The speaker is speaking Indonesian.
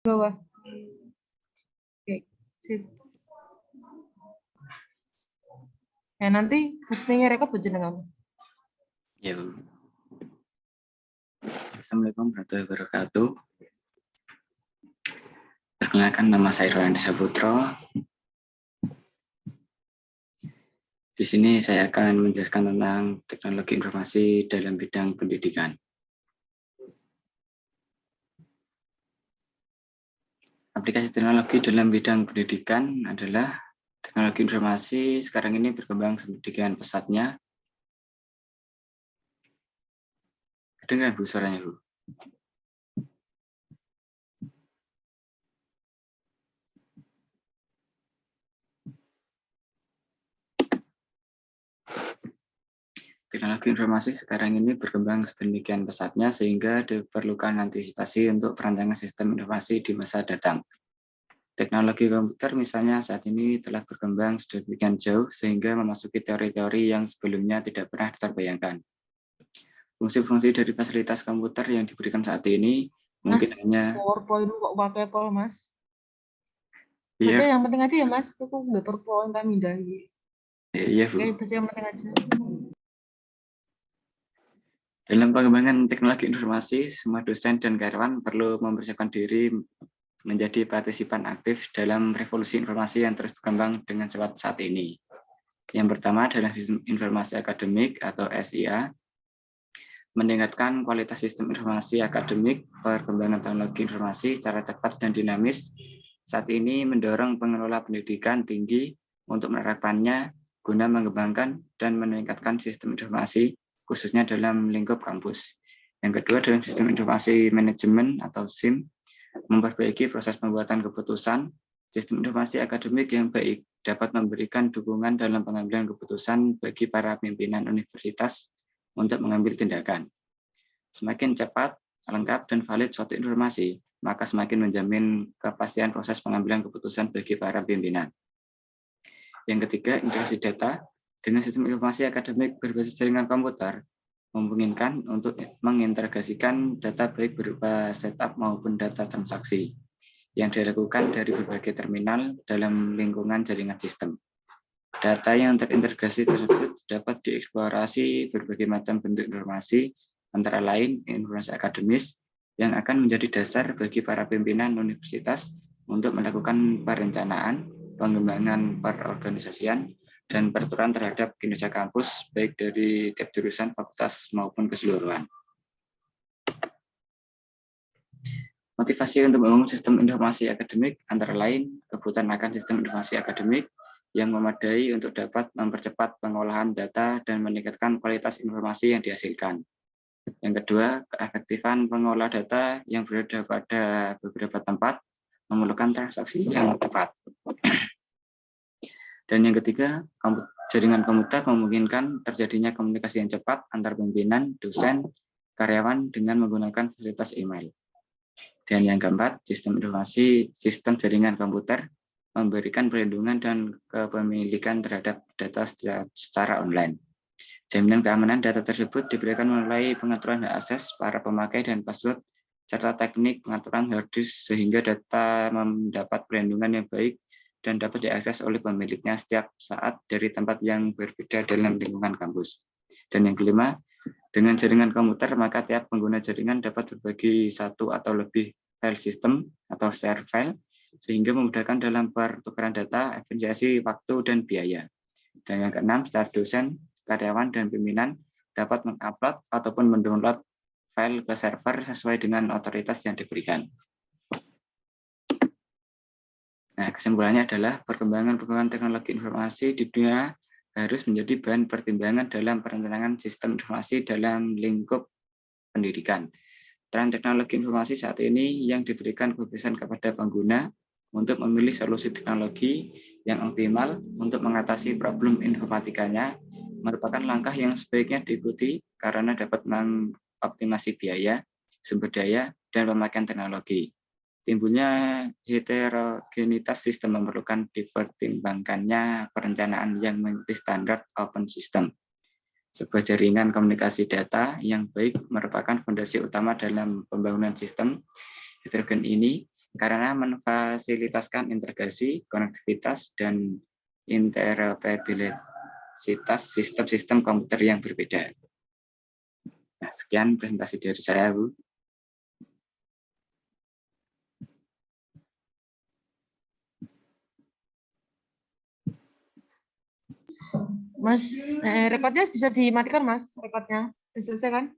Bawah. Oke, sip. Ya, nanti buktinya rekap jenengan. Ya. Assalamualaikum warahmatullahi wabarakatuh. Perkenalkan, nama saya Rolandi Saputro. Di sini saya akan menjelaskan tentang teknologi informasi dalam bidang pendidikan. Aplikasi teknologi dalam bidang pendidikan adalah teknologi informasi sekarang ini berkembang sedemikian pesatnya. Kedengaran Bu suaranya, Bu? Teknologi informasi sekarang ini berkembang sedemikian pesatnya sehingga diperlukan antisipasi untuk perancangan sistem informasi di masa datang. Teknologi komputer misalnya saat ini telah berkembang sedemikian jauh sehingga memasuki teori-teori yang sebelumnya tidak pernah terbayangkan. Fungsi-fungsi dari fasilitas komputer yang diberikan saat ini mungkin Mas, hanya PowerPoint kok pakai pol, Mas? iya, Baca yang penting aja ya, Mas. Itu nggak PowerPoint kami dah. iya Bu. Oke, baca yang penting aja. Dalam pengembangan teknologi informasi, semua dosen dan karyawan perlu mempersiapkan diri menjadi partisipan aktif dalam revolusi informasi yang terus berkembang dengan cepat saat ini. Yang pertama adalah sistem informasi akademik atau SIA, meningkatkan kualitas sistem informasi akademik, perkembangan teknologi informasi secara cepat dan dinamis. Saat ini mendorong pengelola pendidikan tinggi untuk menerapkannya guna mengembangkan dan meningkatkan sistem informasi, khususnya dalam lingkup kampus. Yang kedua dalam sistem informasi manajemen atau SIM, memperbaiki proses pembuatan keputusan. Sistem informasi akademik yang baik dapat memberikan dukungan dalam pengambilan keputusan bagi para pimpinan universitas untuk mengambil tindakan. Semakin cepat, lengkap, dan valid suatu informasi, maka semakin menjamin kepastian proses pengambilan keputusan bagi para pimpinan. Yang ketiga, integrasi data. Dengan sistem informasi akademik berbasis jaringan komputer, memungkinkan untuk mengintegrasikan data baik berupa setup maupun data transaksi yang dilakukan dari berbagai terminal dalam lingkungan jaringan sistem. Data yang terintegrasi tersebut dapat dieksplorasi berbagai macam bentuk informasi, antara lain informasi akademis yang akan menjadi dasar bagi para pimpinan universitas untuk melakukan perencanaan, pengembangan perorganisasian, dan peraturan terhadap kinerja kampus, baik dari tiap jurusan, fakultas, maupun keseluruhan. Motivasi untuk membangun sistem informasi akademik antara lain kebutuhan akan sistem informasi akademik yang memadai untuk dapat mempercepat pengolahan data dan meningkatkan kualitas informasi yang dihasilkan. Yang kedua, keefektifan pengolah data yang berada pada beberapa tempat memerlukan transaksi yang tepat. Dan yang ketiga, jaringan komputer memungkinkan terjadinya komunikasi yang cepat antar pimpinan, dosen, karyawan dengan menggunakan fasilitas email. Dan yang keempat, sistem informasi sistem jaringan komputer memberikan perlindungan dan kepemilikan terhadap data secara online. Jaminan keamanan data tersebut diberikan melalui pengaturan hak akses para pemakai dan password, serta teknik pengaturan hard disk sehingga data mendapat perlindungan yang baik dan dapat diakses oleh pemiliknya setiap saat dari tempat yang berbeda dalam lingkungan kampus. Dan yang kelima, dengan jaringan komputer, maka tiap pengguna jaringan dapat berbagi satu atau lebih file system atau share file, sehingga memudahkan dalam pertukaran data, efisiensi waktu, dan biaya. Dan yang keenam, secara dosen, karyawan, dan pimpinan dapat mengupload ataupun mendownload file ke server sesuai dengan otoritas yang diberikan. Nah, kesimpulannya adalah perkembangan teknologi informasi di dunia harus menjadi bahan pertimbangan dalam perencanaan sistem informasi dalam lingkup pendidikan. Tren teknologi informasi saat ini yang diberikan kebebasan kepada pengguna untuk memilih solusi teknologi yang optimal untuk mengatasi problem informatikanya merupakan langkah yang sebaiknya diikuti karena dapat mengoptimasi biaya, sumber daya, dan pemakaian teknologi. Timbulnya heterogenitas sistem memerlukan dipertimbangkannya perencanaan yang mengikuti standar open system. Sebuah jaringan komunikasi data yang baik merupakan fondasi utama dalam pembangunan sistem heterogen ini karena memfasilitaskan integrasi, konektivitas, dan interoperabilitas sistem-sistem komputer yang berbeda. Nah, sekian presentasi dari saya, Bu. Mas, rekodnya bisa dimatikan, Mas. Rekodnya. Sudah selesai kan?